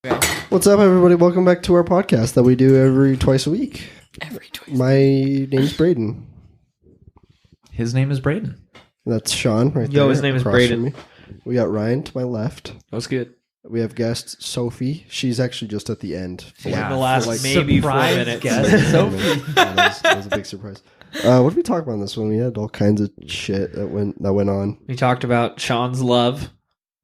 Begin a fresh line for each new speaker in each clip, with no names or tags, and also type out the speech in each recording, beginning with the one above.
What's up, everybody? Welcome back to our podcast that we do every twice a week. My name's Braden.
His name is Braden.
That's Sean right there.
Yo, his name is
across
Braden.
from me. We got Ryan to my left.
That was good.
We have guest Sophie. She's actually just at the end. For
The last
for
maybe 4
surprise
minutes.
guest.
Sophie. That was a big surprise. What did we talk about on this one? We had all kinds of shit that went on.
We talked about Sean's love.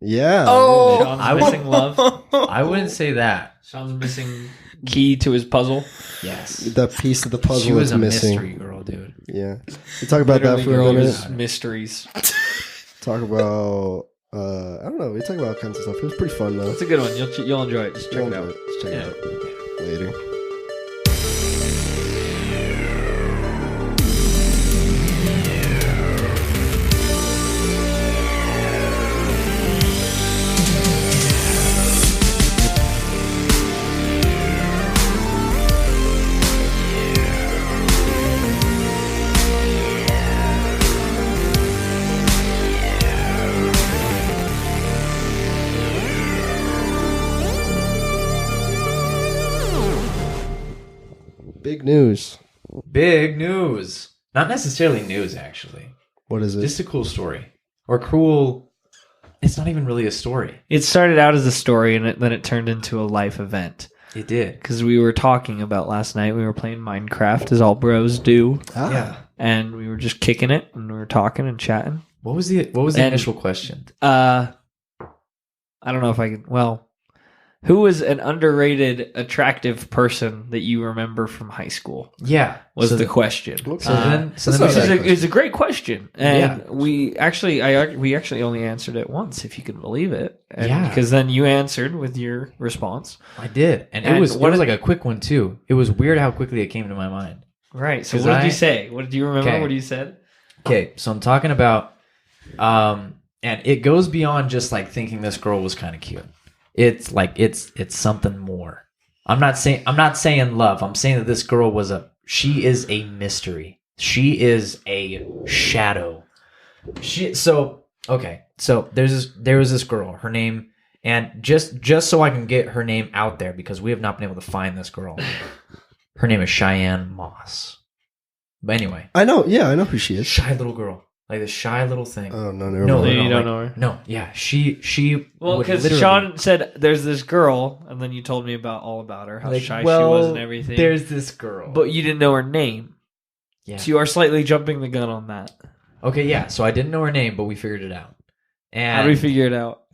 Yeah.
Sean's missing love.
I wouldn't say that.
Sean's missing key to his puzzle.
Yes.
That piece of the puzzle
She was
that's
a
missing.
mystery girl, dude.
Yeah. We talk about that for a minute.
Girls, mysteries.
Talk about I don't know. We talk about all kinds of stuff. It was pretty fun though.
It's a good one. You'll enjoy it. Just check it out.
Just check it out later. Big news.
Big news. Not necessarily news, actually.
What is it?
Just a cool story. Or cool... It's not even really a story.
It started out as a story, and then it turned into a life event.
It did.
Because we were talking about last night. We were playing Minecraft, as all bros do.
Yeah.
And we were just kicking it, and we were talking and chatting.
What was the initial question?
I don't know if I could... Well... Who was an underrated, attractive person that you remember from high school?
Yeah.
Was
So
the question. It's a great question, and we actually only answered it once, if you can believe it. And
Yeah.
because then you answered with your response,
I did. And it was like a quick one, too. It was weird how quickly it came to my mind.
right? So
'Cause
what did you say? What did you remember?
Okay.
What you said?
Okay, so I'm talking about... and it goes beyond just, like, thinking this girl was kind of cute. It's like it's something more. I'm not saying love. I'm saying that this girl she is a mystery. She is a shadow. So there was this girl. Her name, and just so I can get her name out there, because we have not been able to find this girl. Her name is Cheyenne Moss. But anyway,
I know who she is.
shy little girl. Like this shy little thing.
Oh no, never
No,
mind.
You don't know her?
No, yeah, she.
Well,
would
because
literally-
Sean said there's this girl, and then you told me all about her, how
like,
shy
well,
she was and everything.
There's this girl,
but you didn't know her name,
yeah.
so you are slightly jumping the gun on that.
Okay, yeah. So I didn't know her name, but we figured it out. And
How do we figure it out?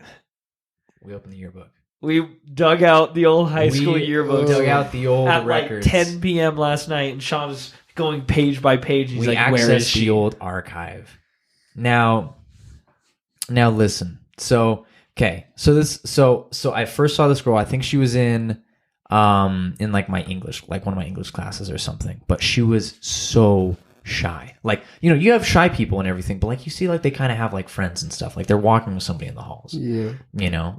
we opened the yearbook.
We dug out the old high school
We
yearbooks
dug out the old
at
records.
like 10 p.m. last night, and Sean was going page by page. And he's
We
like, "Where is
accessed
she?"
the old archive. Now listen. So I first saw this girl. I think she was in like my English, like one of my English classes or something. But she was so shy. Like, you have shy people and everything, but like you see, like they kind of have like friends and stuff. Like they're walking with somebody in the halls.
Yeah.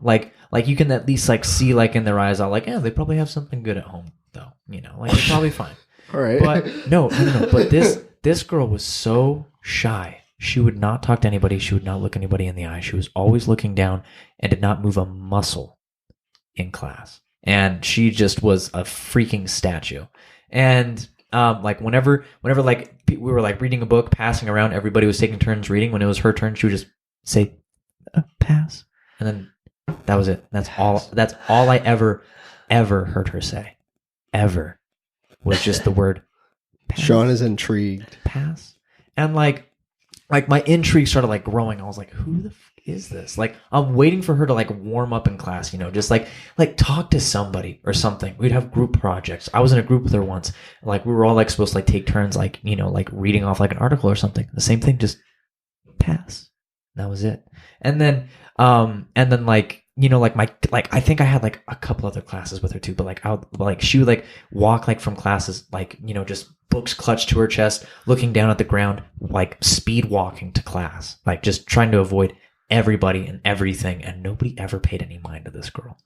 Like you can at least like see like in their eyes, like, yeah, they probably have something good at home though. Like they're probably fine.
All right.
But no. But this girl was so shy. She would not talk to anybody. She would not look anybody in the eye. She was always looking down and did not move a muscle in class. And she just was a freaking statue. And like whenever like we were like reading a book, passing around, everybody was taking turns reading. When it was her turn, she would just say, "Pass," and then that was it. That's all I ever heard her say. Ever was just the word pass.
Sean is intrigued.
Pass. And like my intrigue started like growing. I was like, who the f is this? Like, I'm waiting for her to like warm up in class, just like talk to somebody or something. We'd have group projects. I was in a group with her once. Like, we were all like supposed to like take turns, like, like reading off like an article or something. The same thing, just pass. That was it. And then like, I think I had like a couple other classes with her too, but she would like walk like from classes, like, just books clutched to her chest, looking down at the ground, like speed walking to class, like just trying to avoid everybody and everything. And nobody ever paid any mind to this girl.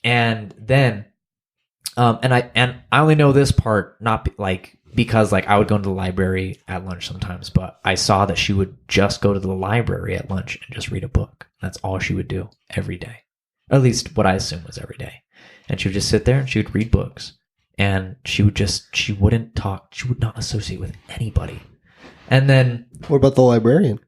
And I only know this part, not because like I would go to the library at lunch sometimes, but I saw that she would just go to the library at lunch and just read a book. That's all she would do every day. At least what I assume was every day. And she would just sit there and she would read books. And she wouldn't talk. She would not associate with anybody. And then...
What about the librarian?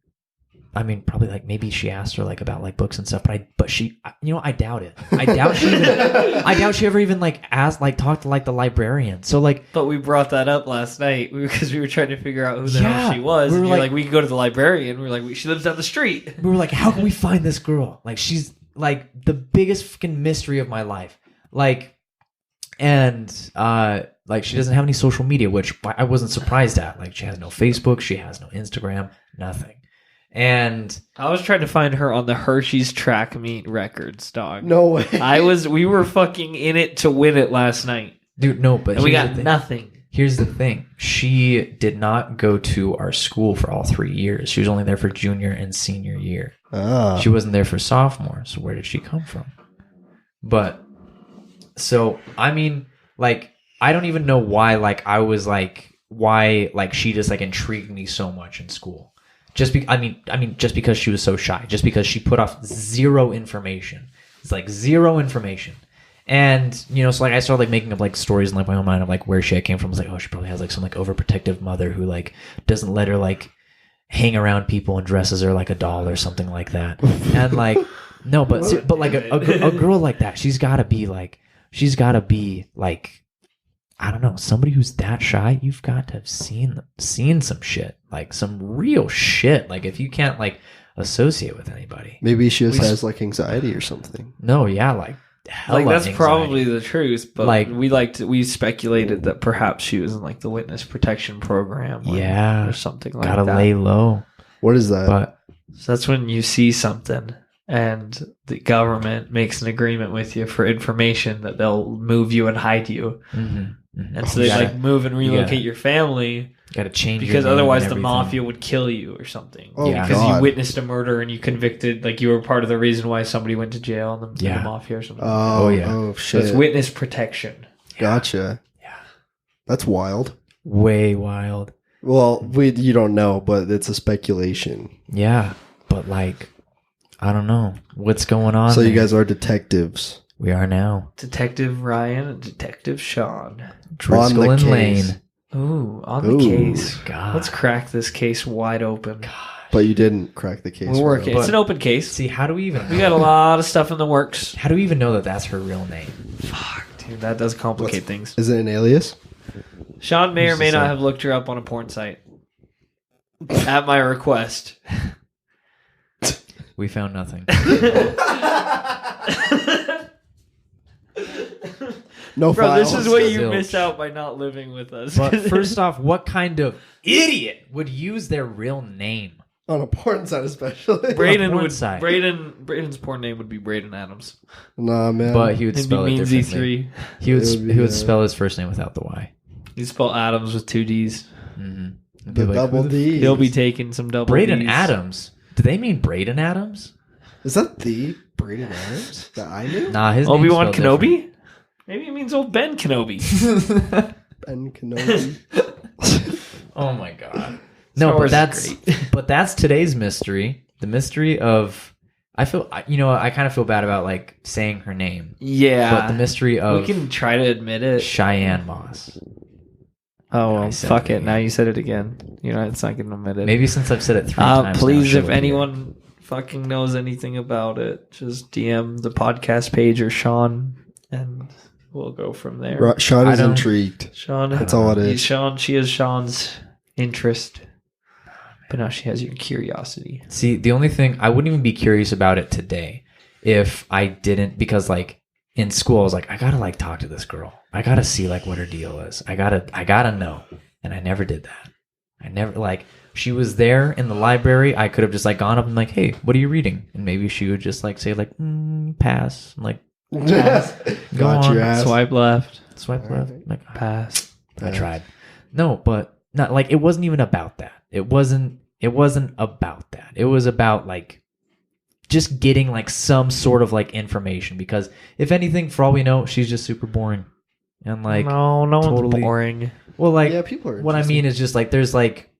I mean, probably like maybe she asked her like about like books and stuff, but she, you know, I doubt it. I doubt she ever even like asked, like talked to like the librarian. So like,
but we brought that up last night because we were trying to figure out who the hell she was. We were like, we could go to the librarian. We were like, she lives down the street.
We were like, how can we find this girl? Like, she's like the biggest fucking mystery of my life. Like, and like she doesn't have any social media, which I wasn't surprised at. Like, she has no Facebook, she has no Instagram, nothing. And
I was trying to find her on the Hershey's track meet records, dog.
No way.
We were fucking in it to win it last night.
Dude, no, but
we got nothing.
Here's the thing. She did not go to our school for all 3 years. She was only there for junior and senior year. She wasn't there for sophomore. So where did she come from? But so, I mean, like, I don't even know why, like, I was like, why, like, she just like intrigued me so much in school. Just just because she was so shy, just because she put off zero information. It's like zero information. And, you know, so like I started like making up like stories in like my own mind of like where she came from. I was like, oh, she probably has like some like overprotective mother who like doesn't let her like hang around people and dresses her like a doll or something like that. And like, no, but like a girl like that, she's gotta be like, I don't know, somebody who's that shy, you've got to have seen some shit, like some real shit. Like if you can't like associate with anybody,
maybe she just has like anxiety or something.
No, yeah, like hella
like that's
anxiety.
probably the truth. But
like
we speculated that perhaps she was in like the witness protection program, or something like that.
Gotta lay low.
What is that?
But
so that's when you see something and the government makes an agreement with you for information that they'll move you and hide you.
Mm-hmm. Mm-hmm.
And so they like move and relocate your family.
Got to change
because otherwise the mafia would kill you or something.
Oh,
yeah.
Because you witnessed a murder and you convicted, like you were part of the reason why somebody went to jail in the mafia or something.
Oh yeah. Oh shit.
So it's witness protection.
Gotcha.
Yeah.
That's wild.
Way wild.
Well, you don't know, but it's a speculation.
Yeah, but like, I don't know what's going on.
So
there.
you guys are detectives.
We are now.
Detective Ryan and Detective Sean.
Driskill and Lane.
Ooh, on the case.
God.
Let's crack this case wide open.
Gosh.
But you didn't crack the case.
We're working. It's an open case.
See, how do we even...
We got a lot of stuff in the works.
How do we even know that that's her real name?
Fuck, dude. That does complicate things.
Is it an alias?
Sean may or may not have looked her up on a porn site. At my request.
We found nothing.
No,
bro,
files.
this is what you miss out by not living with us.
But first off, what kind of idiot would use their real name
on a porn site, especially?
Braden's porn name would be Braden Adams.
Nah, man.
But he would spell it differently.
Z3.
He would spell his first name without the Y.
He'd spell Adams with 2 D's.
Mm-hmm.
The double D.
He'll be taking some double
Braden
D's.
Adams. Do they mean Braden Adams?
Is that the Braden Adams that I knew?
Nah, his
Obi-Wan Kenobi? Maybe it means old Ben Kenobi.
Ben Kenobi.
Oh my god. No, but that's today's mystery. The mystery of I kind of feel bad about like saying her name.
Yeah.
But the mystery of
we can try to admit it.
Cheyenne Moss.
Oh well, fuck it. Now you said it again. It's not getting admitted.
Maybe since I've said it 3 times.
Please, if anyone fucking knows anything about it, just DM the podcast page or Sean, and we'll go from there.
Sean is intrigued.
Sean,
that's all it is.
She is Sean's interest, but now she has your curiosity.
See, the only thing I wouldn't even be curious about it today if I didn't, because like in school I was like, I gotta like talk to this girl. I gotta see like what her deal is. I gotta know, and I never did that. I never like. She was there in the library. I could have just like gone up and like, hey, what are you reading? And maybe she would just like say like, pass. I'm like, pass.
Got your ass.
Swipe left.
Swipe left. Like,
pass.
I tried. No, but not like it wasn't even about that. It wasn't about that. It was about like just getting like some sort of like information, because if anything, for all we know, she's just super boring. And like
no one's boring.
Well, like
yeah, people are
what I mean is just like there's like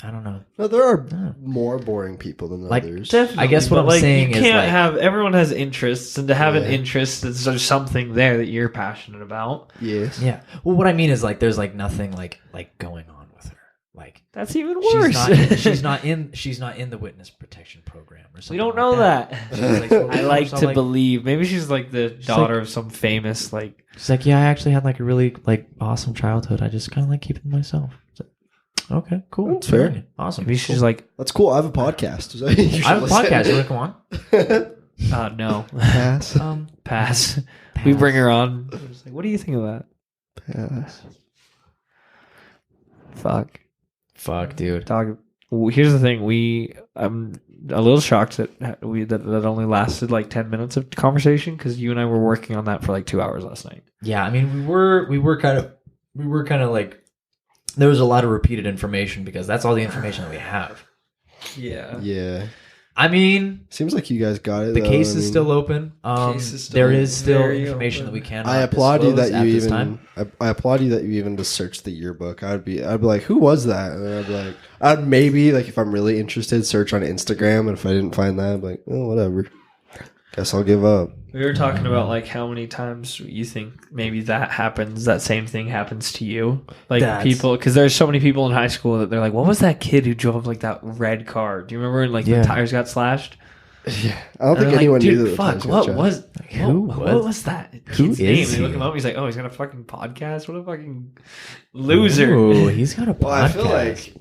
I don't know.
No, there are more boring people than
Like,
others.
Definitely,
I guess what
but,
I'm saying
you
is,
can't
like-
have everyone has interests, and to have an
Yeah.
interest, there's something there that you're passionate about.
Yes.
Yeah. Well, what I mean is like there's like nothing like going on with her. Like
That's even worse.
she's not in the witness protection program or something.
We don't
like
know that.
She's like,
I like
so,
to believe. Maybe she's like the daughter of some famous like.
She's like, yeah, I actually had like a really like awesome childhood. I just kind of like keeping to myself. Okay, cool.
That's fair.
Awesome.
Maybe she's like,
That's cool. I have a podcast.
I have a podcast. You want to come on?
no,
Pass.
pass. We bring her on. It's like, what do you think of that?
Pass.
Fuck, dude.
Dog. Here's the thing. I'm a little shocked that that only lasted like 10 minutes of conversation because you and I were working on that for like 2 hours last night.
Yeah, I mean, we were kind of like, there was a lot of repeated information because that's all the information that we have.
Yeah.
Yeah.
I mean,
Seems like you guys got it.
the
though.
case
I
is
mean,
still open.
Case is still
There is still
very
information
open.
that we cannot.
I applaud you that
disclose
you
at this
even.
time.
I applaud you that you even just searched the yearbook. I'd be like, who was that? And then I'd be like, I'd maybe like if I'm really interested, search on Instagram, and if I didn't find that, I'd be like, oh, whatever. Guess I'll give up.
We were talking about like how many times you think maybe that same thing happens to you. Like people, because there's so many people in high school that they're like, what was that kid who drove like that red car? Do you remember when like the tires got slashed?
Yeah, I don't think
They're
anyone
like,
knew
dude,
that.
fuck, what was that?
Who
Kid's
is
name? They
he?
look him up. He's like, oh, he's got a fucking podcast. What a fucking loser.
Ooh, he's got a podcast.
Well, I feel like,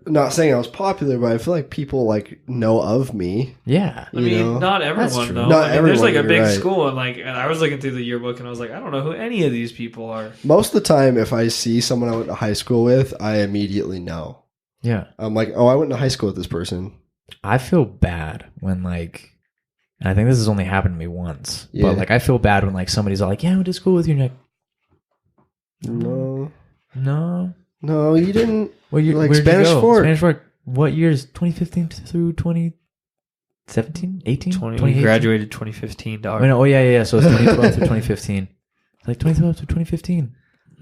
not saying I was popular, but I feel like people like know of me.
Yeah.
I mean,
know?
not
That's
everyone
true.
though.
Not
There's like a
everyone,
big
you're right.
school, and like, and I was looking through the yearbook, and I was like, I don't know who any of these people are.
Most of the time, if I see someone I went to high school with, I immediately know.
Yeah.
I'm like, oh, I went to high school with this person.
I feel bad when like, and I think this has only happened to me once,
Yeah.
but like I feel bad when like somebody's all like, yeah, I went to school with you. And you're like,
No,
no.
you didn't.
Well, you
Like
where'd you
Spanish
go?
Fort.
Spanish Fort. What years? 2015 through 2017, 18,
We graduated 2015, dog.
Oh, no, oh yeah. So it's 2012 through 2015. Like 2012 through 2015.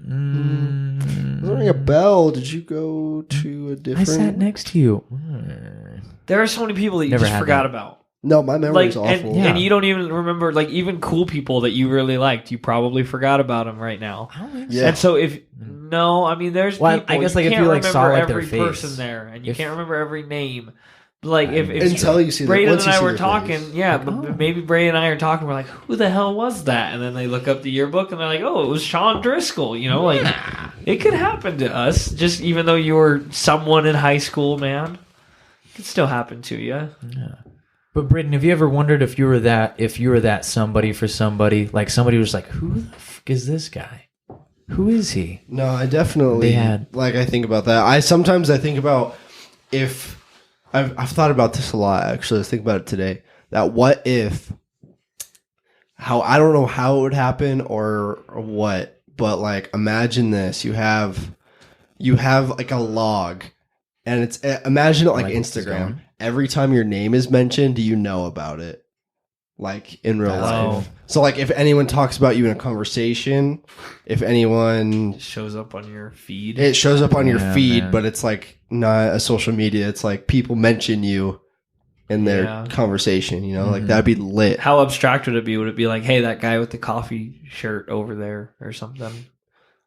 Doesn't ring a bell. Did you go to a
I
different?
sat next to you.
There are so many people that you
Never
just
had
forgot
that.
about.
No, my memory's
Like,
awful.
Yeah.
and you don't even remember, like, even cool people that you really liked. You probably forgot about them right now.
I don't think
Yeah.
And so no, I mean, there's
Well,
people.
I guess, like,
you
if
can't
you, like, saw,
remember
like, their
every
face.
person there, and you
If-
can't remember every name. Like, if
Until you see
Braden
once
and
you
I
see
were
their
talking,
face.
yeah,
Like,
but
oh.
maybe Braden and I are talking. We're like, who the hell was that? And then they look up the yearbook and they're like, oh, it was Sean Driskill. You know, like it could happen to us. Just even though you were someone in high school, man, it could still happen to you.
Yeah. But Britton, have you ever wondered if you were that somebody for somebody? Like somebody was like, who the fuck is this guy? Who is he?
No, I definitely like. I think about that. I sometimes think about if I've thought about this a lot. Actually, I was thinking about it today. That what if? How I don't know how it would happen or what, but like imagine this: you have like a log, and it's imagine it like Instagram. Every time your name is mentioned, you know about it, like in real life. So like if anyone talks about you in a conversation, if anyone
It shows up on your feed.
it shows up on your
Yeah,
feed,
man.
but it's like not a social media. It's like people mention you in their
Yeah.
conversation, you know, like that'd be lit.
How abstract would it be? Would it be like, hey, that guy with the coffee shirt over there or something?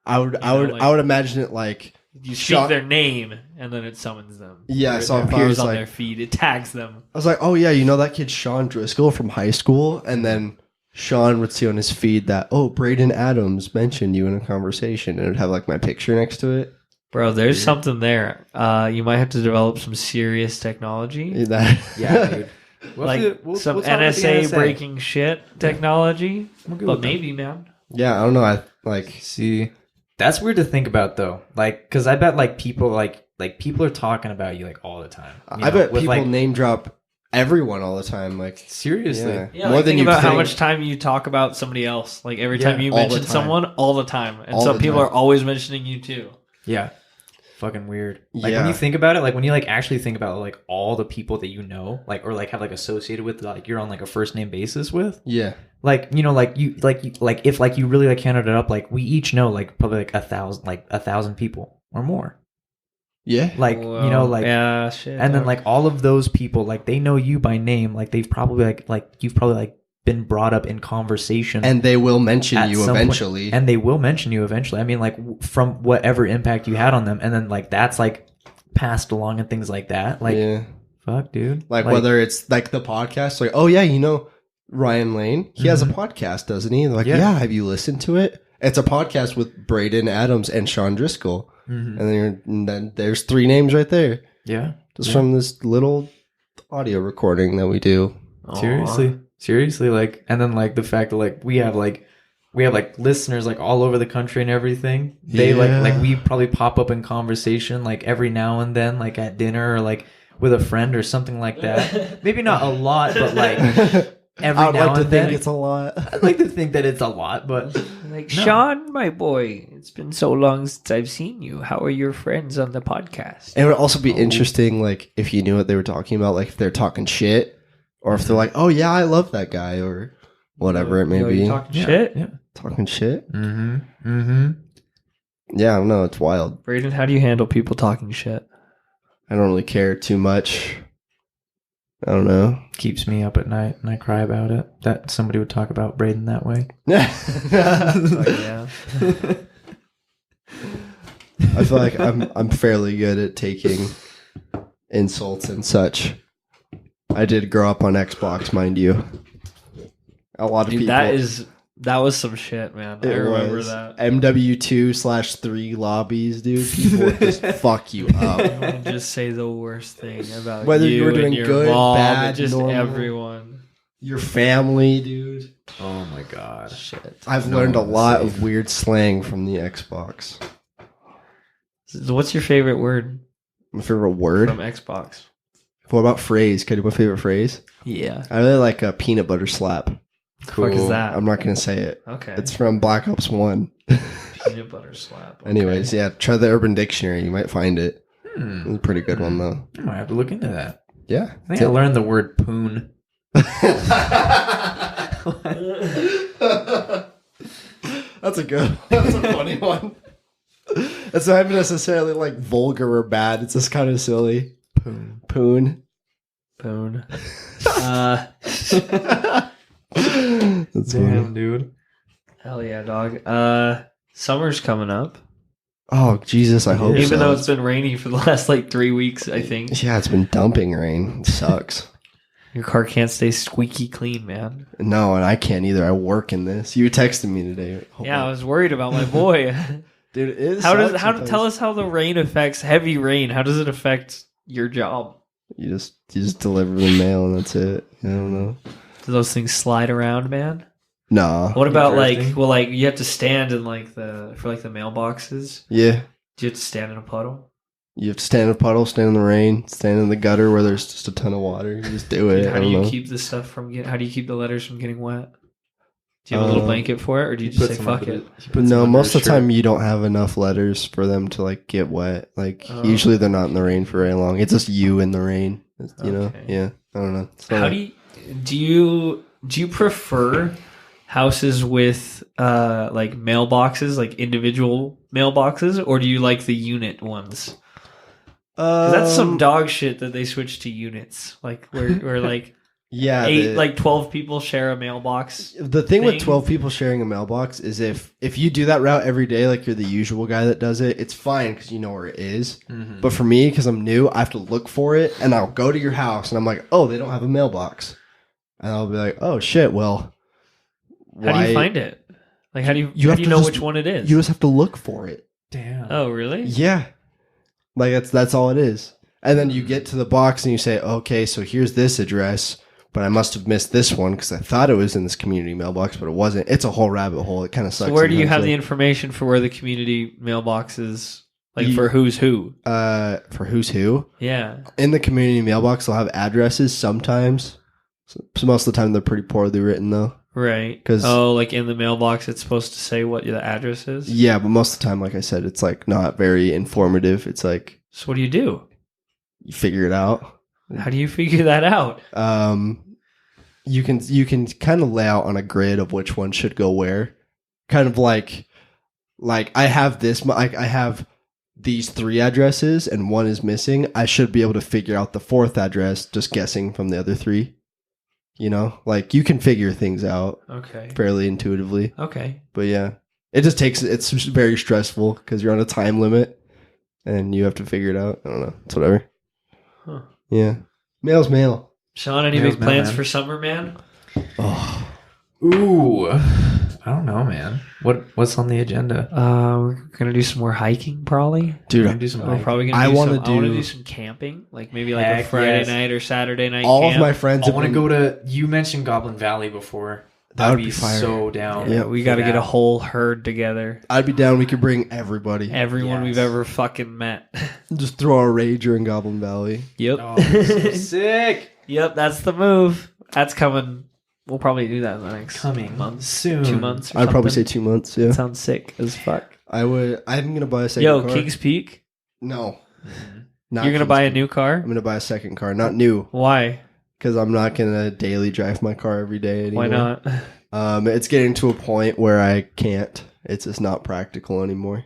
I would
like-
imagine it like
You speak their name and then it summons them.
Yeah,
Or
so
it
if I
appears
was
on
like-
their feed. It tags them.
I was like, oh yeah, you know that kid Sean Driskill from high school, and then Sean would see on his feed that Braden Adams mentioned you in a conversation, and it'd have like my picture next to it.
Bro, there's something there. You might have to develop some serious technology.
That
Yeah, dude.
Like some NSA breaking shit technology. But maybe, man.
yeah, I don't know. I like
See, that's weird to think about though. Like, because I bet like people like people are talking about you like all the time. You
I
know,
bet
with,
people
like,
name drop everyone all the time. Like
seriously.
yeah,
Yeah,
more
like,
than
think
you
about
think.
how much time you talk about somebody else. Like every
Yeah,
time you
all the
mention
time.
someone, all the time. And
All
so
the
people
time.
are always mentioning you too.
Yeah. Fucking weird. Like
Yeah.
when you think about it, like when you like actually think about like all the people that you know, like or like have like associated with, like you're on like a first name basis with,
Yeah,
like you know, like you if like you really like counted it up, like we each know like probably like 1,000 people or more.
Yeah.
Like, you know, like,
yeah, shit.
and then like all of those people, like they know you by name. Like they've probably like you've probably like been brought up in conversation.
And they will mention
at
you
some point.
eventually.
And they will mention you eventually. I mean, like from whatever impact you had on them. And then like that's like passed along and things like that. Like,
yeah.
fuck, dude.
Like whether it's like the podcast, like, oh yeah, you know, Ryan Lane, he has a podcast, doesn't he? They're like, yeah, have you listened to it? It's a podcast with Braden Adams and Sean Driskill. And then there's 3 names right there.
Yeah.
Just from this little audio recording that we do.
Seriously, like, and then like the fact that like we have like listeners like all over the country and everything. They like we probably pop up in conversation like every now and then, like at dinner or like with a friend or something like that. Maybe not a lot, but like every now and then.
It's a lot.
I'd like to think that it's a lot, but
like, no. Sean, my boy, it's been so long since I've seen you. How are your friends on the podcast?
It would also be interesting, like, if you knew what they were talking about, like if they're talking shit, or if they're like, oh yeah, I love that guy, or whatever it may be.
Talking shit?
Yeah.
Talking shit?
Mm-hmm. Mm-hmm.
Yeah, I don't know. It's wild.
Braden, how do you handle people talking shit?
I don't really care too much. I don't know.
Keeps me up at night and I cry about it. That somebody would talk about Braden that way.
Yeah.
I feel like I'm fairly good at taking insults and such. I did grow up on Xbox, mind you. A lot of people.
That was some shit, man. I remember that.
MW2/3 lobbies, dude. People would just fuck you up.
And just say the worst thing about
whether you were
and
doing
your
good,
mom,
bad,
and just
normal.
Everyone.
Your family, dude.
Oh my god.
Shit.
I've learned a lot of weird slang from the Xbox.
What's your favorite word?
My favorite word?
From Xbox.
What about phrase? Can I do my favorite phrase?
Yeah.
I really like a peanut butter slap.
Cool. What the fuck is that?
I'm not going to say it.
Okay.
It's from Black Ops 1.
Peanut butter slap. Okay.
Anyways, yeah, try the Urban Dictionary. You might find it. It's a pretty good one, though.
I might have to look into that.
Yeah.
I think I learned the word poon.
That's a funny one. It's not necessarily like vulgar or bad. It's just kind of silly. Poon. That's
Damn, dude.
Hell yeah, dog. Summer's coming up.
Oh, Jesus, I hope so.
Even though it's been rainy for the last like 3 weeks, I think.
Yeah, it's been dumping rain. It sucks.
Your car can't stay squeaky clean, man.
No, and I can't either. I work in this. You texted me today.
Yeah, I was worried about my boy.
Dude, it is.
Tell us how the rain affects heavy rain. How does it affect your job?
You just deliver the mail and that's it. I don't know.
Do those things slide around, man?
Nah.
What about like you have to stand in like the mailboxes?
Yeah.
Do you have to stand in a puddle?
You have to stand in a puddle, stand in the rain, stand in the gutter where there's just a ton of water. You just do it.
How do you keep the stuff how do you keep the letters from getting wet? Do you have a little blanket for it, or do you just say fuck it?
No, most of the time you don't have enough letters for them to like get wet. Like usually they're not in the rain for very long. It's just you in the rain. You know? Yeah. I don't know.
How do you prefer houses with like mailboxes, like individual mailboxes, or do you like the unit ones? That's some dog shit that they switched to units, like where like 12 people share a mailbox.
The thing with 12 people sharing a mailbox is if you do that route every day, like you're the usual guy that does it, it's fine because you know where it is. Mm-hmm. But for me, because I'm new, I have to look for it, and I'll go to your house, and I'm like, oh, they don't have a mailbox, and I'll be like, oh shit, well,
why? How do you find it? Like, how do you know which one it is?
You just have to look for it.
Damn.
Oh, really?
Yeah. Like that's all it is. And then you get to the box and you say, okay, so here's this address, but I must have missed this one because I thought it was in this community mailbox, but it wasn't. It's a whole rabbit hole. It kind of sucks.
So where do you have the information for where the community mailbox is? Like for who's who?
For who's who?
Yeah.
In the community mailbox, they'll have addresses sometimes. So most of the time, they're pretty poorly written, though.
Right. Like in the mailbox, it's supposed to say what the address is?
Yeah, but most of the time, like I said, it's like not very informative. It's like...
So what do? You
figure it out.
How do you figure that out?
You can kind of lay out on a grid of which one should go where. Kind of like I have this, I have these 3 addresses and one is missing, I should be able to figure out the 4th address just guessing from the other 3. You know, like you can figure things out
Okay.
fairly intuitively.
Okay.
But yeah, it just takes, it's just very stressful because you're on a time limit and you have to figure it out. I don't know. It's whatever.
Huh.
Yeah. Mail's mail.
Sean, any
Mail's
big plans
mail, man.
for summer, man?
Oh,
Ooh, I don't know, man. What's on the agenda?
We're gonna do some more hiking, probably.
We're
dude,
gonna do some.
We're
hiking.
probably gonna.
I
want
wanna
to do
do-
some camping, like maybe like a
Heck
Friday
yes.
night or Saturday night.
all
camp.
of my friends
I
have
want to
been,
go to. You mentioned Goblin Valley before.
That
I'd
would be fire.
so down.
Yeah,
Yeah,
we
for
got to get a
that.
whole herd together.
I'd be down. We could bring everybody.
Everyone we've
Yes.
ever fucking met.
Just throw a rager in Goblin Valley.
Yep.
Oh, so sick.
Yep, that's the move. That's coming. We'll probably do that in the next
Coming
month,
soon.
2 months. Or
I'd probably say
something.
2 months. Yeah,
Sounds sick as fuck.
I would. I'm gonna buy a second
Yo,
car.
Kings Peak.
No,
Mhm.
not
You're gonna
Kings
buy a
Peak.
new car?
I'm gonna buy a second car, not new,
Why?
because I'm not gonna daily drive my car every day anymore.
Why not?
It's getting to a point where I can't. It's just not practical anymore.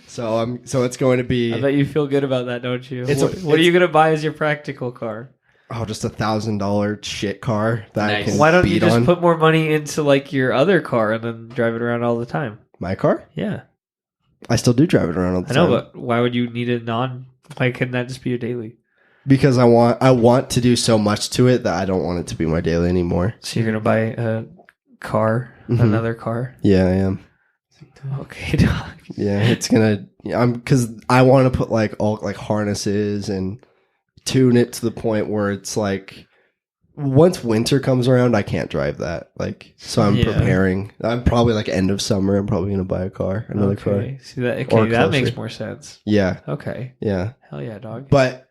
So it's going to be
I bet you feel good about that, don't you?
It's
What are you gonna buy as your practical car?
just $1,000 shit car that I
Nice.
can
Why don't you
speed
just
on.
put more money into like your other car and then drive it around all the time?
My car?
Yeah,
I still do drive it around all the
I know,
time.
but why would you need a non? Why couldn't that just be your daily?
Because I want to do so much to it that I don't want it to be my daily anymore.
So you're gonna buy a car,
Mhm.
another car?
Yeah, I am.
Okay, dog.
Yeah, it's gonna. Because I want to put like all like harnesses and tune it to the point where it's like once winter comes around, I can't drive that. Like, so I'm
Yeah.
preparing. I'm probably like end of summer. I'm probably gonna buy a car, another car.
Okay, see that?
Or
Okay, that
closer.
makes more sense.
Yeah,
Okay,
yeah.
hell yeah, dog.
But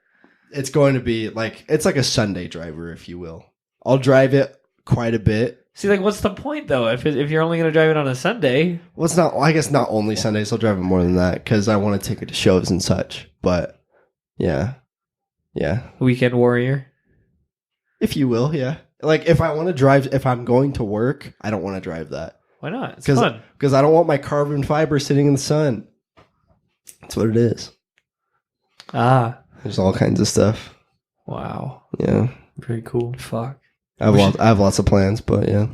it's going to be like it's like a Sunday driver, if you will. I'll drive it quite a bit.
See, like, what's the point though? If you're only gonna drive it on a Sunday,
Well, it's not. I guess not only Sundays. I'll drive it more than that because I want to take it to shows and such. But yeah, yeah.
weekend warrior.
If you will, yeah. Like if I want to drive, if I'm going to work, I don't want to drive that
Why not? It's
'Cause-
fun.
because I don't want my carbon fiber sitting in the sun. That's what it is.
Ah,
There's all kinds of stuff.
wow.
Yeah,
Very cool.
Fuck.
I have lots of plans, but yeah,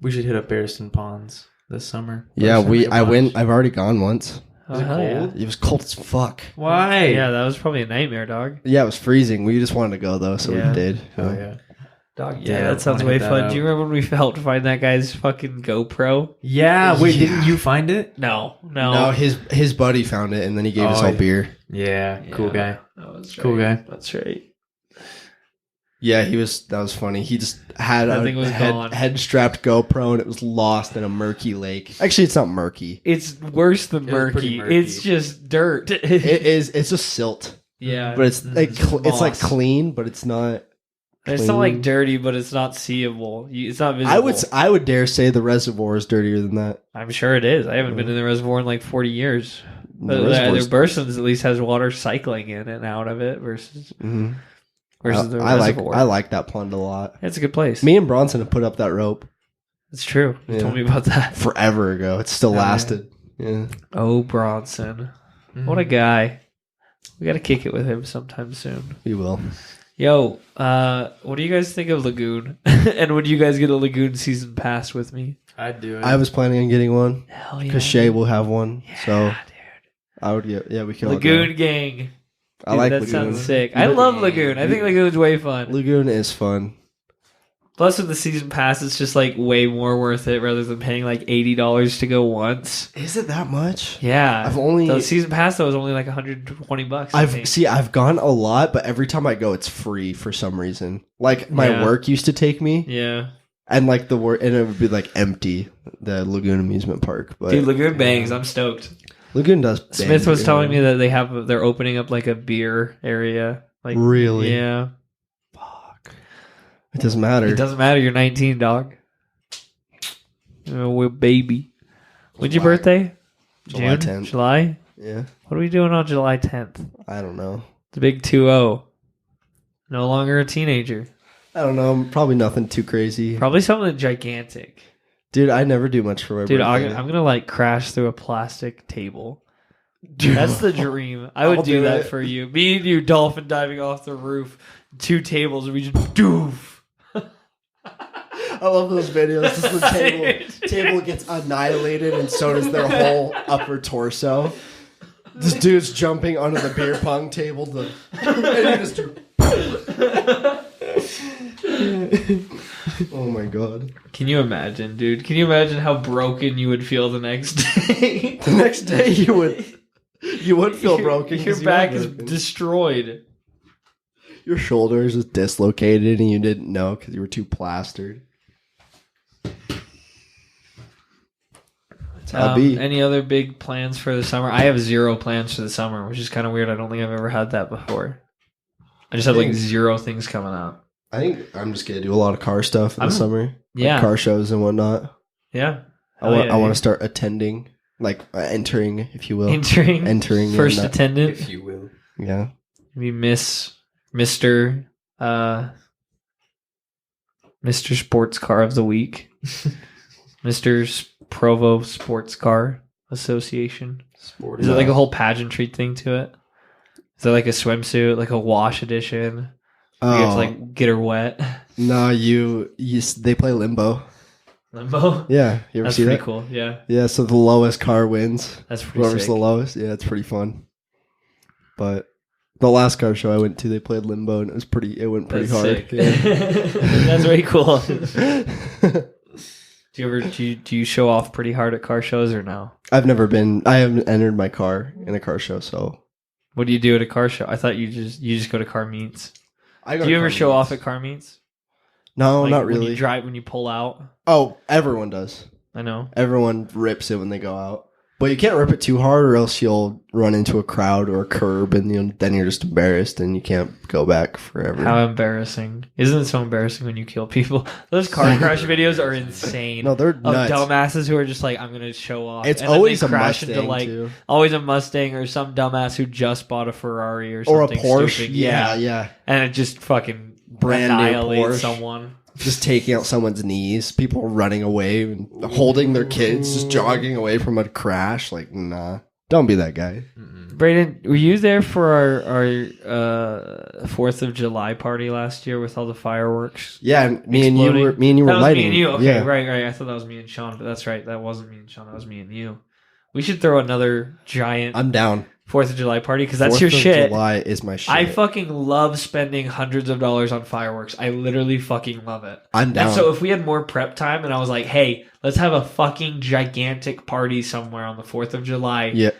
We should hit up Barriston Ponds this summer.
yeah.
Barriston
I went.
Lake
I've already gone once.
Oh,
Is it
hell
cold?
It was cold as fuck.
Why?
Yeah, that was probably a nightmare, dog.
Yeah, it was freezing. We just wanted to go though, so
Yeah.
we did.
Oh yeah.
Dog,
Yeah,
yeah, that sounds
wanna
way
hit that
fun.
up.
Do you remember when we helped find that guy's fucking GoPro?
Yeah. Wait,
Yeah.
didn't you find it?
No.
No, his buddy found it, and then he gave us
Oh,
all
yeah.
beer.
Yeah. Cool
Yeah.
guy.
That was
Cool
right.
guy.
That's right.
Yeah, that was funny. He just had
That
a
thing was gone.
head strapped GoPro, and it was lost in a murky lake. Actually, it's not murky.
It's worse than
It was pretty
murky.
murky.
It's just dirt.
It is. It's just silt,
yeah,
but it's like
just
it's like
moss.
clean, but it's not.
It's not like
clean.
dirty, but it's not seeable. It's not visible.
I would dare say the reservoir is dirtier than that.
I'm sure it is. I haven't been in the reservoir in like 40 years.
The
But
reservoir's-
the Burson's at least has water cycling in and out of it versus
Mhm.
the
I
reservoir.
like that pond a lot.
It's a good place.
Me and Bronson have put up that rope
It's true. You
Yeah.
told me about that.
forever ago. It still
yeah.
lasted. Yeah.
Oh, Bronson. What a guy. We got to kick it with him sometime soon.
We will.
Yo, what do you guys think of Lagoon? And would you guys get a Lagoon season pass with me?
I'd do it.
I was planning on getting one
Hell yeah.
because Shay will have one. So
Yeah,
I would get. Yeah, we can.
dude.
all go.
Lagoon gang.
I
Dude,
like
that
Lagoon.
sounds sick. I love Lagoon. I think Lagoon's way fun.
Lagoon is fun.
Plus, with the season pass, it's just like way more worth it rather than paying like $80 to go once.
Is it that much?
Yeah,
I've only-
the season pass though is only like $120. I think.
I've gone a lot, but every time I go, it's free for some reason. Like my
Yeah.
work used to take me,
Yeah,
and like the work, and it would be like empty. The Lagoon amusement park, but
dude, Lagoon bangs. I'm stoked.
Lagoon does.
Smith was telling me that they're opening up like a beer area. Like
Really?
yeah.
Fuck. It doesn't matter.
It doesn't matter. You're 19, dog. We're baby. When's your
July.
birthday?
July
June?
10th.
July?
Yeah,
What are we doing on July 10th?
I don't know.
The big 2-0. No longer a teenager.
I don't know. Probably nothing too crazy,
Probably something gigantic.
dude. I never do much for my
Dude,
birthday.
I'm going to like crash through a plastic table That's the dream. I would
I'll
do
do
that
it.
for you. Me and you dolphin diving off the roof, 2 tables, and we just doof.
I love those videos. Just the table gets annihilated, and so does their whole upper torso. This dude's jumping onto the beer pong table. Oh my god!
Can you imagine, dude? Can you imagine how broken you would feel the next day?
The next day, you would feel broken.
Your
'cause
back
you are
is
broken.
destroyed.
Your shoulder is just dislocated, and you didn't know because you were too plastered. That's how it be.
Any other big plans for the summer? I have 0 plans for the summer, which is kind of weird. I don't think I've ever had that before. I just have like 0 things coming up.
I think I'm just gonna do a lot of car stuff in the summer.
Yeah.
Like car shows and whatnot.
Yeah.
I want to start attending, like entering, if you will.
Entering first
and,
attendant.
If you will.
Yeah.
Maybe Mr. Sports Car of the Week. Mr. Provo Sports Car Association. Is it like a whole pageantry thing to it? Is it like a swimsuit, like a wash edition? You have to like get her wet.
No, they play limbo.
Limbo?
Yeah. You ever
That's
see
pretty
that?
cool. Yeah.
Yeah, so the lowest car wins.
That's pretty
Whoever's
sick.
the lowest. Yeah, it's pretty fun. But the last car show I went to, they played limbo, and it went pretty
That's
hard.
sick.
Yeah.
That's very cool. Do you show off pretty hard at car shows or no?
I haven't entered my car in a car show, so.
What do you do at a car show? I thought you just go to car meets.
Do
Do you ever show off at car meets?
No,
Like
not
when
really.
when you pull out.
Oh, everyone does.
I know.
Everyone rips it when they go out. But you can't rip it too hard, or else you'll run into a crowd or a curb, and then you're just embarrassed, and you can't go back forever.
How embarrassing! Isn't it so embarrassing when you kill people? Those car crash videos are insane.
No, they're
of
nuts.
dumbasses who are just like, I'm gonna show off.
It's
and then
always
they
a
crash
Mustang,
into like
too.
always a Mustang or some dumbass who just bought a Ferrari or
Or a
something
Porsche.
stupid.
Yeah.
And it just fucking
Brand new
annihilates
Porsche.
someone.
Just taking out someone's knees, people running away and holding their kids, just jogging away from a crash. Like, nah, don't be that guy.
Brayden, were you there for our 4th of July party last year with all the fireworks?
Yeah, and me and
exploding?
you were
That was
lighting.
me and you. Okay,
yeah.
right. I thought that was me and Sean, but that's right. That wasn't me and Sean. That was me and you. We should throw another giant
I'm down.
4th of July party because that's
4th
your
of
shit.
July is my shit.
I fucking love spending hundreds of dollars on fireworks. I literally fucking love it.
I'm down.
And so if we had more prep time and I was like, hey, let's have a fucking gigantic party somewhere on the 4th of July.
Yeah.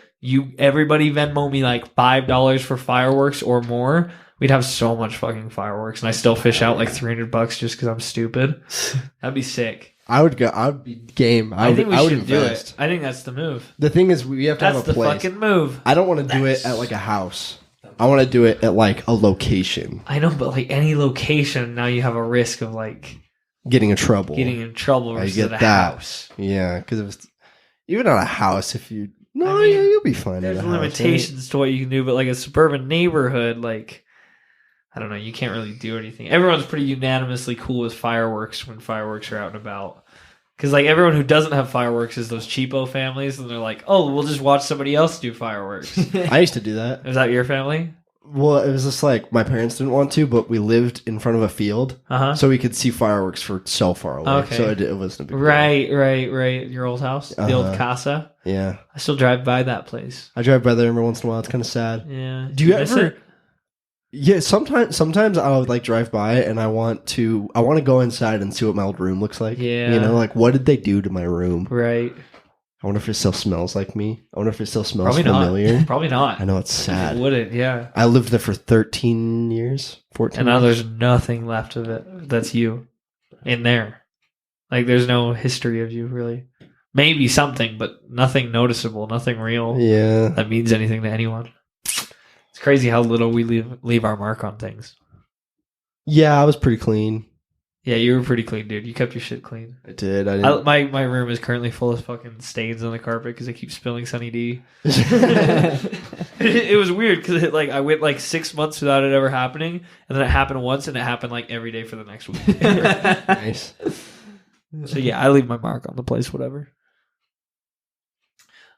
Everybody Venmo me like $5 for fireworks or more. We'd have so much fucking fireworks, and I still fish out like $300 just because I'm stupid. That'd be sick.
I would go. I would be game.
I think we
would
should do
invest.
it. I think that's the move.
The thing is, we have to
That's
have a
the
place.
fucking move.
I don't want to do it at like a house. I want to do it at like a location.
I know, but like any location, now you have a risk of like
Getting in trouble.
getting in trouble
I
versus
get
at a
that.
house.
Yeah, because it was even at a house. If you
I mean,
yeah, you'll be fine.
There's
at a house,
limitations to what you can do, but like a suburban neighborhood, like I don't know, you can't really do anything. Everyone's pretty unanimously cool with fireworks when fireworks are out and about. Because like everyone who doesn't have fireworks is those cheapo families, and they're like, "Oh, we'll just watch somebody else do fireworks."
Right? I used to do that.
Is that your family?
Well, it was just like my parents didn't want to, but we lived in front of a field, so we could see fireworks for so far away.
Okay.
So it wasn't a big deal.
Right. Your old house, the old casa.
Yeah,
I still drive by that place.
I drive by there every once in a while. It's kind of sad.
Yeah.
Do you
miss
ever?
it?
Yeah, sometimes I would like drive by and I want to go inside and see what my old room looks like.
Yeah.
You know, like what did they do to my room?
Right.
I wonder if it still smells like me. I wonder if it still smells
Probably
familiar.
not. Probably not.
I know it's sad.
It wouldn't. Yeah.
I lived there for 13 years, 14
And now
years.
there's nothing left of it that's you in there. Like there's no history of you really. Maybe something, but nothing noticeable, nothing real
Yeah.
that means anything to anyone. It's crazy how little we leave our mark on things.
Yeah, I was pretty clean.
Yeah, you were pretty clean, dude. You kept your shit clean.
I did. I didn't.
My room is currently full of fucking stains on the carpet because I keep spilling Sunny D. It was weird because like I went like 6 months without it ever happening, and then it happened once, and it happened like every day for the next week.
Nice.
So yeah, I leave my mark on the place, whatever.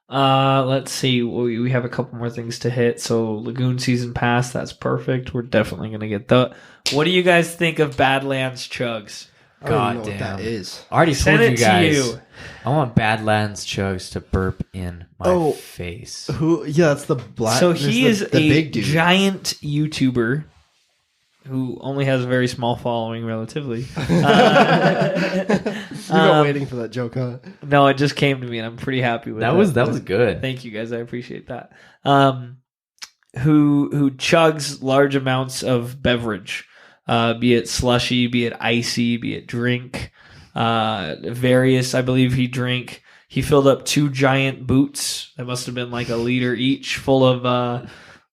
Let's see. We have a couple more things to hit. So Lagoon Season Pass, that's perfect. We're definitely gonna get that. What do you guys think of Badlands Chugs?
I don't even know
God
what that
damn.
is.
I already
Send
told you
it to
guys.
you.
I want Badlands Chugs to burp in my face.
Who? Yeah, that's the black.
So he is
the
a
big dude.
giant YouTuber who only has a very small following, relatively.
You've been waiting for that joke, huh?
No, it just came to me, and I'm pretty happy with
That was good.
Thank you, guys. I appreciate that. Who chugs large amounts of beverage, be it slushy, be it icy, be it drink, various. I believe he filled up 2 giant boots that must have been like a liter each, full of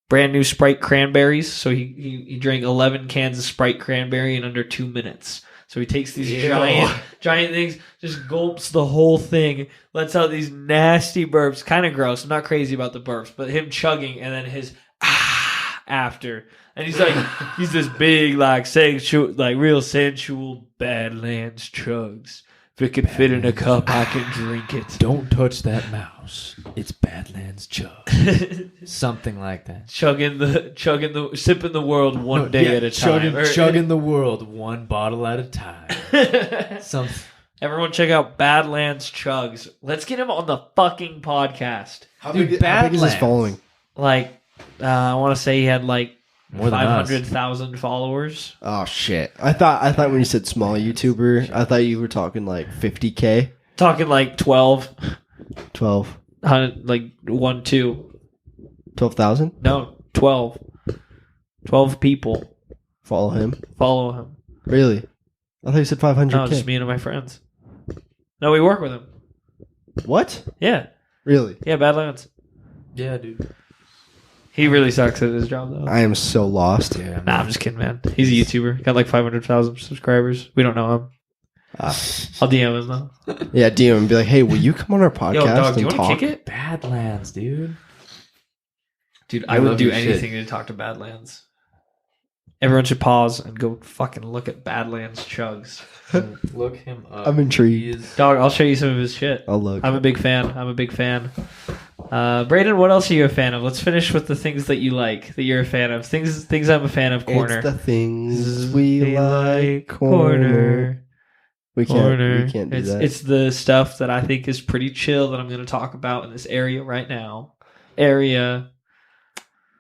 brand new Sprite cranberries. So he drank 11 cans of Sprite cranberry in under 2 minutes. So he takes these giant things, just gulps the whole thing, lets out these nasty burps. Kind of gross. I'm not crazy about the burps, but him chugging and then his after. And he's like, he's this big, like, sensual, like, real sensual Badlands chugs. If it can fit in a cup, I can drink it.
Don't touch that mouse. It's Badlands Chug. Something like that.
Sipping the world one day at a time.
Chugging the world one bottle at a time.
Everyone check out Badlands Chugs. Let's get him on the fucking podcast.
How big is his following?
Like, I want to say he had like
more than
500,000 followers.
Oh shit! I thought when you said small YouTuber, I thought you were talking like 50K.
Talking like 12.
12.
Like 1, 2.
12,000?
No, 12. 12 people
Follow him. Really? I thought you said 500K.
No, just me and my friends. No, we work with him.
What?
Yeah.
Really?
Yeah, Badlands.
Yeah, dude.
He really sucks at his job, though.
I am so lost.
Yeah,
Nah, I'm just kidding, man. He's a YouTuber. Got like 500,000 subscribers. We don't know him. I'll DM him, though.
Yeah, DM him and be like, hey, will you come on our podcast
Yo, dog, do you
and
want to
talk?
kick it?
Badlands, dude.
Dude,
I
I would
love
do
your
anything to talk to Badlands. Everyone should pause and go fucking look at Badlands Chugs.
Look him up.
I'm intrigued.
Dog, I'll show you some of his shit.
I'll look.
I'm a big fan. Braden, what else are you a fan of? Let's finish with the things that you like, that you're a fan of. Things I'm a fan of. Corner.
It's the things we like. Corner. We can't do that.
It's the stuff that I think is pretty chill that I'm going to talk about in this area right now.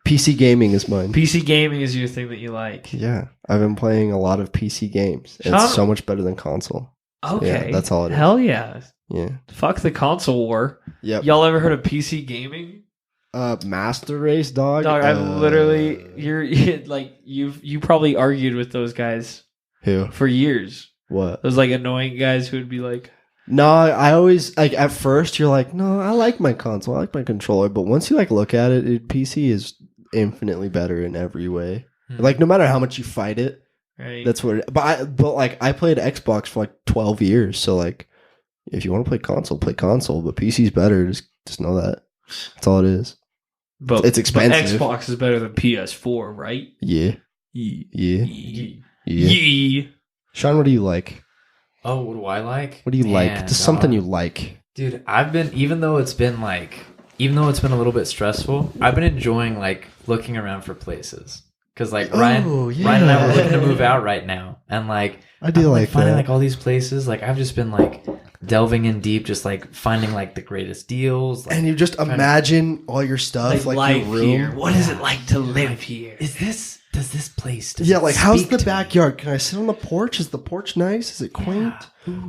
PC gaming is mine.
PC gaming is your thing that you like.
Yeah, I've been playing a lot of PC games. It's so much better than console.
Okay.
Yeah, that's all it is.
Hell yeah.
Yeah.
Fuck the console war.
Yep.
Y'all ever heard of PC gaming?
Master Race, dog.
Dog, I literally, you probably argued with those guys
Who?
for years.
What?
Those like annoying guys who would be like,
no, I always like at first you're like, no, I like my console, I like my controller, but once you like look at it, PC is infinitely better in every way. Like no matter how much you fight it,
right?
that's what. But I played Xbox for like 12 years, so like if you want to play console, play console. But PC's better. Just know that. That's all it is.
But
it's expensive.
But Xbox is better than PS4, right?
Yeah. Sean, what do you like?
Oh, what do I like?
What do you like? Just something you like.
Dude, even though it's been a little bit stressful, I've been enjoying like looking around for places. Because like Ryan and I were looking to move out right now. And like
I do like
finding
that.
like all these places. Like I've just been like delving in deep, just like finding like the greatest deals. Like,
and you just imagine all your stuff, like
life
your room.
here. What is it like to live here?
Does this place
like how's the
speak to me?
backyard? Can I sit on the porch? Is the porch nice? Is it quaint?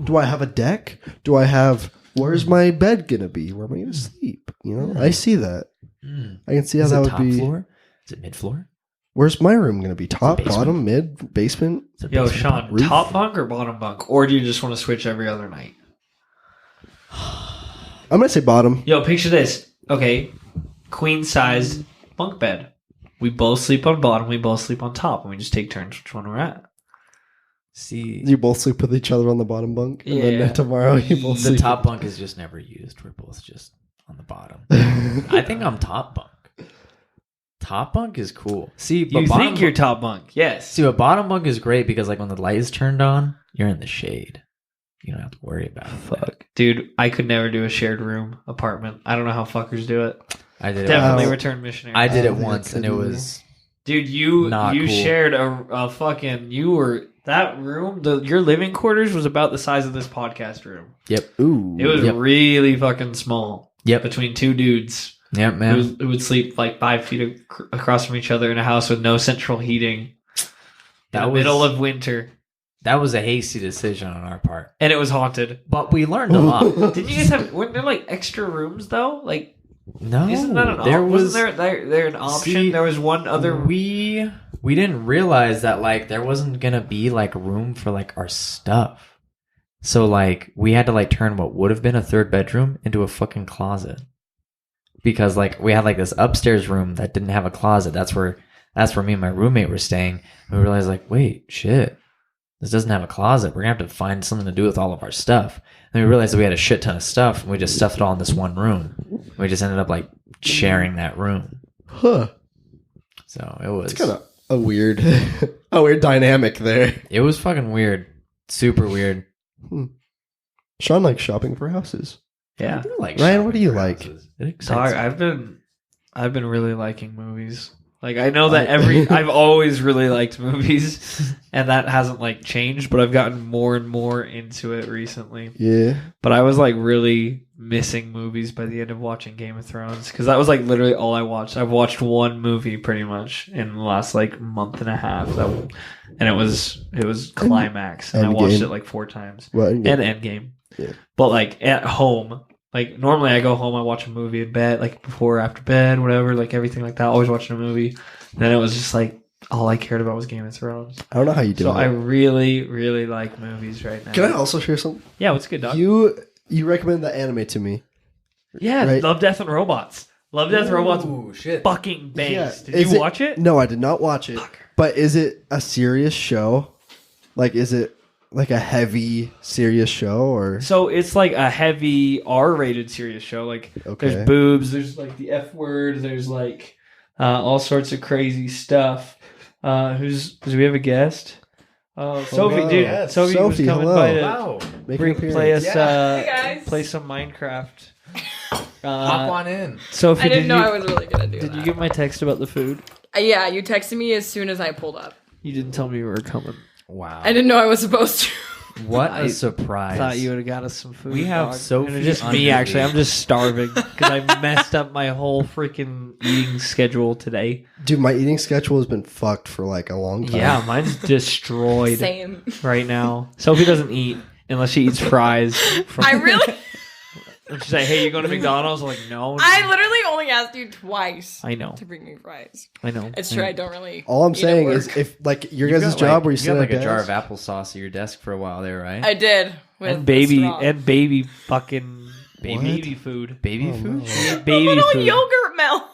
Do I have a deck? Do I have where's my bed gonna be? Where am I gonna sleep? You know, I see that. I can see how that would be.
Floor? Is it mid floor?
Where's my room gonna be? Top,
basement?
bottom, mid, basement?
Yo, Sean,
roof?
top bunk or bottom bunk? Or do you just want to switch every other night?
I'm gonna say bottom.
Yo, picture this. Okay, queen size bunk bed. We both sleep on bottom, we both sleep on top, and we just take turns which one we're at.
See,
You both sleep with each other on the bottom bunk, and
Yeah.
then tomorrow you both
the
sleep.
top bunk is just never used. We're both just on the bottom. I think I'm top bunk. Top bunk is cool. See, but
You think you're top bunk? Yes.
See, a bottom bunk is great because like when the light is turned on, you're in the shade. you don't have to worry about it.
Fuck. Dude, I could never do a shared room apartment. I don't know how fuckers do it.
I did it.
Definitely
once.
return missionary.
I did
I
it
don't think
once,
I
and it
could
was
Dude, you
Not cool.
shared a fucking that room. Your living quarters was about the size of this podcast room.
Ooh.
It was really fucking small.
Yep.
Between two dudes.
Yep, man.
Who would sleep like 5 feet across from each other in a house with no central heating. In the middle of winter.
That was a hasty decision on our part,
And it was haunted.
but we learned a lot.
Did you guys weren't there like extra rooms though? Like,
No,
isn't that an
there
option?
was
Wasn't there an option?
See,
There was one other.
we didn't realize that like there wasn't gonna be like room for like our stuff, so like we had to like turn what would have been a third bedroom into a fucking closet because like we had like this upstairs room that didn't have a closet. That's where me and my roommate were staying. And we realized like, wait, shit, this doesn't have a closet. We're gonna have to find something to do with all of our stuff. And we realized that we had a shit ton of stuff, and we just stuffed it all in this one room. We just ended up like sharing that room.
Huh.
So it was
It's kind of a weird, dynamic there.
it was fucking weird, super weird.
Sean likes shopping for houses.
Yeah.
Like
Ryan, what do you like?
Sorry, I've been really liking movies. Like I know that I've always really liked movies, and that hasn't like changed. But I've gotten more and more into it recently.
Yeah.
But I was like really missing movies by the end of watching Game of Thrones because that was like literally all I watched. I've watched one movie pretty much in the last like month and a half, and it was Climax, and I watched
Endgame.
it like 4 times.
What?
And Endgame.
Yeah.
But like at home, like normally I go home, I watch a movie in bed, like before or after bed, whatever, like everything like that. Always watching a movie. And then it was just like all I cared about was Game of Thrones.
I don't know how you do
So
it.
I really, really like movies right now.
Can I also share something?
Yeah, what's good, dog?
You recommend that anime to me.
Yeah,
right?
Love, Death, and Robots. Love, Death, and Robots
Ooh, shit.
fucking bangs.
Yeah.
Did
Is
you
it-
watch it?
No, I did not watch it. But is it a serious show? Like, is it like a heavy, serious show, or?
So it's like a heavy R-rated serious show. Like
Okay.
there's boobs, there's like the F word, there's like all sorts of crazy stuff. Do we have a guest? Sophie,
wow.
dude.
Yes.
Sophie was
Sophie,
coming
hello.
by to
Wow.
Make an appearance.
play us,
Hey, guys.
play some Minecraft.
Hop on in.
Sophie,
I didn't know
you,
I was really gonna do
did
that.
you get my text about the food?
Yeah, you texted me as soon as I pulled up.
You didn't tell me you were coming.
Wow.
I didn't know I was supposed to.
What
I
a surprise.
Thought you would have got us some food.
We have
dog.
Sophie
And it's just
under
me,
the
actually.
age.
I'm just starving because I messed up my whole freaking eating schedule today.
Dude, my eating schedule has been fucked for like a long time.
Yeah, mine's destroyed
Same.
right now. Sophie doesn't eat unless she eats fries. From,
I really,
and she's like, "Hey, you going to McDonald's?" I'm like, "No."
I literally only asked you twice
I know.
to bring me fries.
I know.
It's true. I don't really.
All I'm
eat at
saying
work.
is, if like your
You've
guys'
got,
job
like,
where you
you
sit
got
at
like
a
a jar
desk,
of applesauce at your desk for a while there, right?
I did. With
And baby
the straw.
and baby fucking
What?
baby food.
Baby food?
Baby
little
food.
yogurt milk.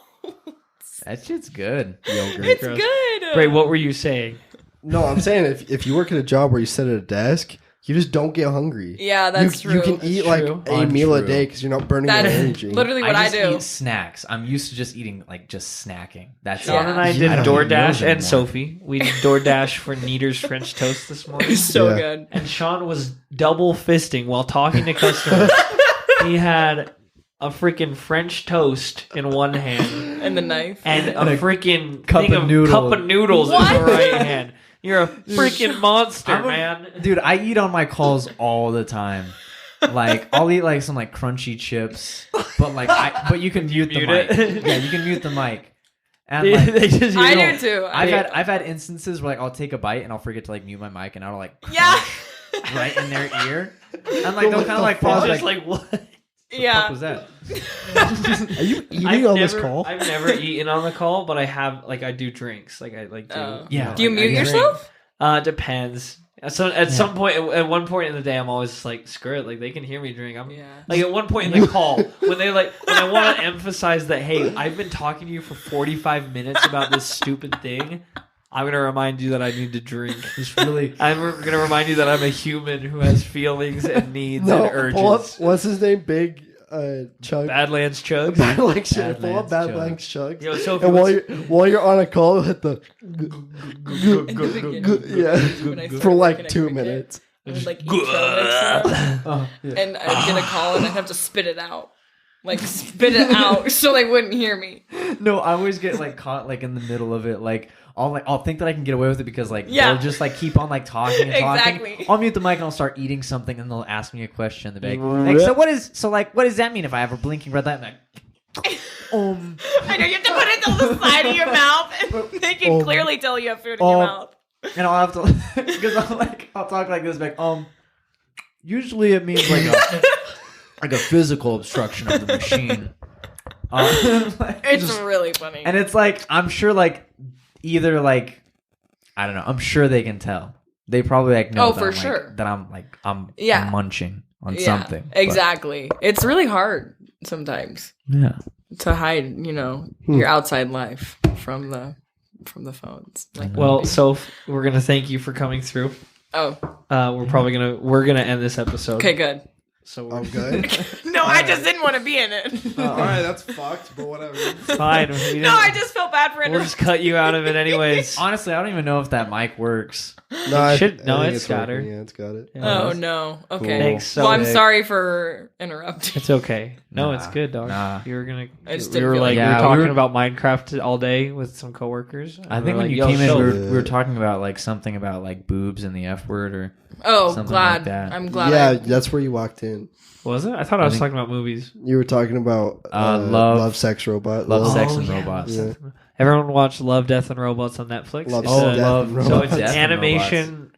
That shit's good.
yogurt.
It's
Gross.
good.
Ray, what were you saying?
No, I'm saying if you work at a job where you sit at a desk, you just don't get hungry.
Yeah, that's
you
true.
can eat like
true.
a meal a
Untrue.
day because you're not burning
That's
your energy.
literally what I
just
do.
eat snacks. I'm used to just eating like just snacking. That's
Sean
it.
and I
Yeah.
did
I don't
eat
DoorDash
meals
and
anymore.
Sophie. We did DoorDash for Neater's French toast this morning.
It's so
Yeah.
good.
And Sean was double fisting while talking to customers. He had a freaking French toast in one hand
And the knife.
and
And
a
a
freaking
cup
thing
of noodles.
cup of noodles in
What?
the right hand. You're a freaking monster,
I'm a-
man.
Dude, I eat on my calls all the time. Like I'll eat like some like crunchy chips, but you can mute the
Mute
mic.
it?
Yeah, you can mute the mic. And
They,
like,
they just,
I
you know,
do too.
I've had instances where like I'll take a bite and I'll forget to like mute my mic and I'll like
Yeah.
crunch right in their ear. And like they'll kind of like
I
pause
was
like,
just like, what?
Yeah.
what was that?
Are you eating on this call?
I've never eaten on the call, but I have like I do drinks. Like I like do.
Oh.
Yeah.
Do you
like,
mute
I drink.
yourself?
Depends. So at some point, at one point in the day, I'm always just like, screw it. Like they can hear me drink. I'm
Yeah.
like at one point in the call when I want to emphasize that, hey, I've been talking to you for 45 minutes about this stupid thing. I'm gonna remind you that I need to drink.
Just really.
I'm gonna remind you that I'm a human who has feelings and needs
No,
and urges.
pull up. What's his name? Big Chug.
Badlands chugs.
Badlands Chug. Pull up
Badlands
Badlands Chugs.
Yo, Sophie,
And
what's-
while you're on a call, hit the
In the beginning. When I
yeah
started
for
working
like
at
2
Cricket.
minutes.
I would like eat trail mix and I'd get a call and I'd have to spit it out. Like spit it out so they wouldn't hear me.
No, I always get like caught like in the middle of it. Like I'll think that I can get away with it because like
Yeah.
they'll just like keep on like talking and talking.
Exactly.
I'll mute the mic and I'll start eating something and they'll ask me a question. They'll be like, so what does that mean if I have a blinking red light? I'm like,
I know you have to put it on the side of your mouth and they can clearly tell you have food in your mouth.
and I'll have to because I'll talk like this, like usually it means like a physical obstruction of the machine.
It's really funny.
And it's like I'm sure like either like I don't know. I'm sure they can tell. They probably like know that
for
I'm,
sure.
that I'm
Yeah.
munching on something. but-
Exactly. It's really hard sometimes
Yeah.
to hide, your outside life from the phones. Like,
Well, Soph, we're gonna thank you for coming through.
oh,
We're gonna end this episode.
okay, good.
So
I'm good.
No, I just didn't want to be in it.
All right, that's fucked, but whatever.
fine.
No, I just felt bad for
We'll just cut you out of it anyways.
Honestly, I don't even know if that mic works.
No, I
should-
think
no, it's got
working.
her.
Yeah, it's got it.
Oh no. Okay.
Cool.
Thanks so
Well, I'm
much.
sorry for interrupting.
It's okay. No,
Nah,
it's good, dog.
nah.
You were gonna.
I just
We
didn't
were
feel
like
like-
we
Yeah,
were
we
talking
were-
about Minecraft all day with some coworkers.
I
And
think
we're
when
like,
you
"Yo,
came in,
Soph."
we were talking about like something about like boobs and the F word or
Oh,
Something
glad.
like that.
I'm glad.
Yeah,
I-
that's where you walked in.
Was it? I thought I was
think-
talking about movies.
You were talking about
love,
sex, robot,
love, sex,
Oh,
and
yeah.
robots.
Yeah.
Everyone watched Love, Death, and Robots on Netflix.
Love,
It's
Death,
a-
and
love-
Robots.
so it's an
Death and
animation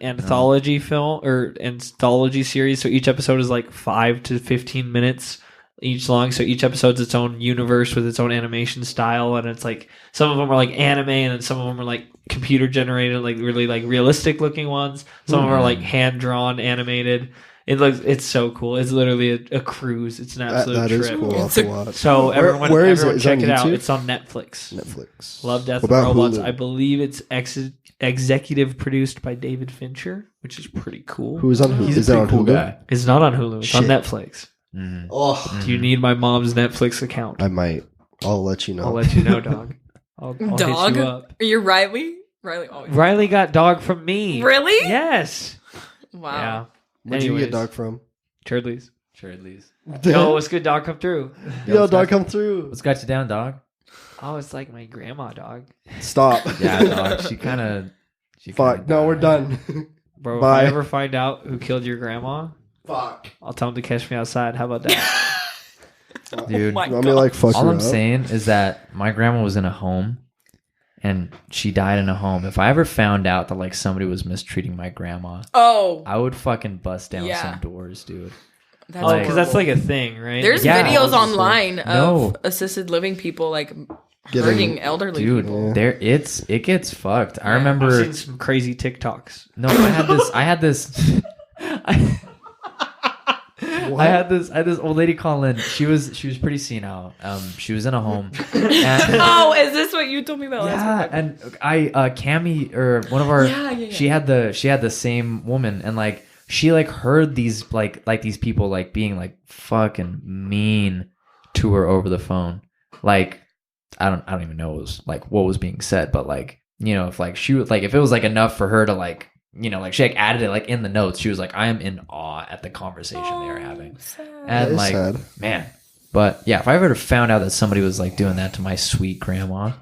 anthology film or anthology series. So each episode is like 5 to 15 minutes each long. So each episode's its own universe with its own animation style, and it's like some of them are like anime, and then some of them are like computer generated, like really like realistic looking ones. Some of them are like hand drawn animated. It's so cool. It's literally a cruise. It's an absolute
that
trip.
is cool. I'll have to watch.
So everyone,
where is it?
everyone
Is it
check
on
it out.
YouTube?
It's on Netflix.
Netflix.
Love, Death,
What
and
about
Robots.
Hulu?
I believe it's executive produced by David Fincher, which is pretty cool.
Who is on Hulu?
He's
Is
a
that
pretty
on
cool
Hulu?
guy.
It's not on Hulu. It's on
Shit.
Netflix.
Mhm.
Oh,
Do you need my mom's Netflix account?
I might. I'll let you know.
I'll let you know, dog. I'll
Dog?
hit you up.
Are you Riley? Riley always.
Riley got dog from me.
Really?
Yes.
Wow.
Yeah.
Where'd you
Anyways.
get dog from?
Churdley's.
Shirley's.
Yo, what's good, dog? Come through.
Yo, dog, come through.
What's got you down, dog?
Oh, it's like my grandma, dog.
Stop.
Yeah, dog. She kind of.
Fuck. No, we're done.
Bro,
Bye.
if I ever find out who killed your grandma,
Fuck.
I'll tell him to catch me outside. How about that?
Dude,
my
You want me to like fuck
all
her
I'm
up?
saying is that my grandma was in a home, and she died in a home. If I ever found out that like somebody was mistreating my grandma,
Oh,
I would fucking bust down
Yeah.
some doors, dude.
that's
Oh, because that's
horrible.
like a thing, right?
There's
Yeah.
videos online of
No.
assisted living people like
Getting-
hurting elderly
Dude,
people.
Yeah.
it gets fucked. I
I've
remember.
seen some crazy TikToks.
No, I had this. I had this old lady call in. She was pretty senile. She was in a home. And,
Oh, is this what you told me about last
yeah,
week?
and Cammy or one of our
Yeah.
she had the same woman, and like she like heard these like these people like being like fucking mean to her over the phone. Like I don't even know what was being said, but like, you know, if like she would like if it was like enough for her to like, you know, like she like added it like in the notes. She was like, I am in awe at the conversation they were having.
Sad.
That
And
is
like,
sad.
man, but yeah, if I ever found out that somebody was like doing that to my sweet grandma,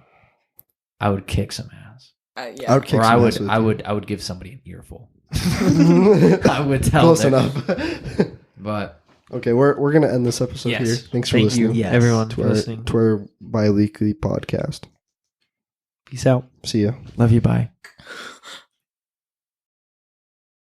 I would kick some ass.
Yeah.
I would kick
Or
some
I
ass with
would give somebody an earful.
you.
I would tell
Close
them.
enough.
But
Okay, we're gonna end this episode
Yes.
here. Thanks for
Thank
listening
you,
Yes.
everyone,
to
for
our
listening.
to our bi-weekly podcast.
Peace out.
See ya.
love you, bye.